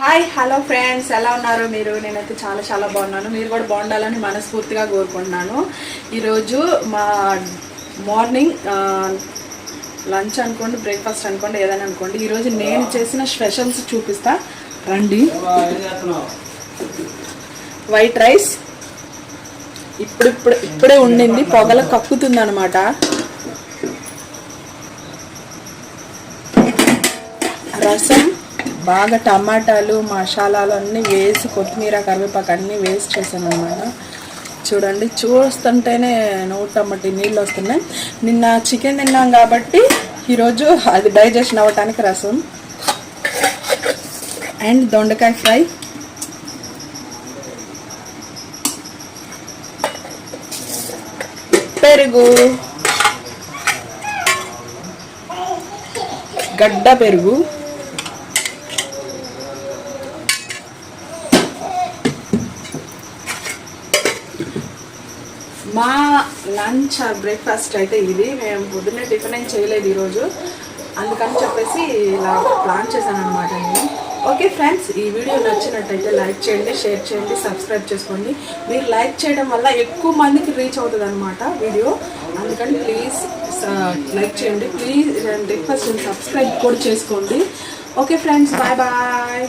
Hi hello friends, ఎలా ఉన్నారు మీరు? నేనైతే చాలా చాలా బాగున్నాను. మీరు కూడా బాగుండాలని మనస్ఫూర్తిగా కోరుకుంటున్నాను. ఈరోజు మా మార్నింగ్ లంచ్ అనుకోండి, బ్రేక్ఫాస్ట్ అనుకోండి, ఏదైనా అనుకోండి, ఈరోజు నేను చేసిన స్పెషల్స్ చూపిస్తా రండి. వైట్ రైస్ ఇప్పుడే ఉండింది, పొగల కక్కుతుంది అనమాట. రసం బాగా టమాటాలు మసాలాలు అన్నీ వేసి, కొత్తిమీర కరివేపాకు అన్నీ వేస్ట్ చేశాను అనమాట. చూడండి, చూస్తుంటేనే నోటమ్మటి నీళ్ళు వస్తున్నాయి. నిన్న చికెన్ తిన్నాం కాబట్టి ఈరోజు అది డైజెషన్ అవ్వటానికి రసం అండ్ దొండకాయ ఫ్రై, పెరుగు, గడ్డ పెరుగు, మా లంచ్ బ్రేక్ఫాస్ట్ అయితే ఇది. మేము పొద్దున్నే టిఫిన్ ఏం చేయలేదు ఈరోజు, అందుకని చెప్పేసి ఇలా ప్లాన్ చేశాను అనమాట నేను. ఓకే ఫ్రెండ్స్, ఈ వీడియో నచ్చినట్టయితే లైక్ చేయండి, షేర్ చేయండి, సబ్స్క్రైబ్ చేసుకోండి. మీరు లైక్ చేయడం వల్ల ఎక్కువ మందికి రీచ్ అవుతుంది అనమాట వీడియో, అందుకని ప్లీజ్ లైక్ చేయండి. ప్లీజ్ రిక్వెస్ట్, సబ్స్క్రైబ్ కూడా చేసుకోండి. Okay friends, bye bye.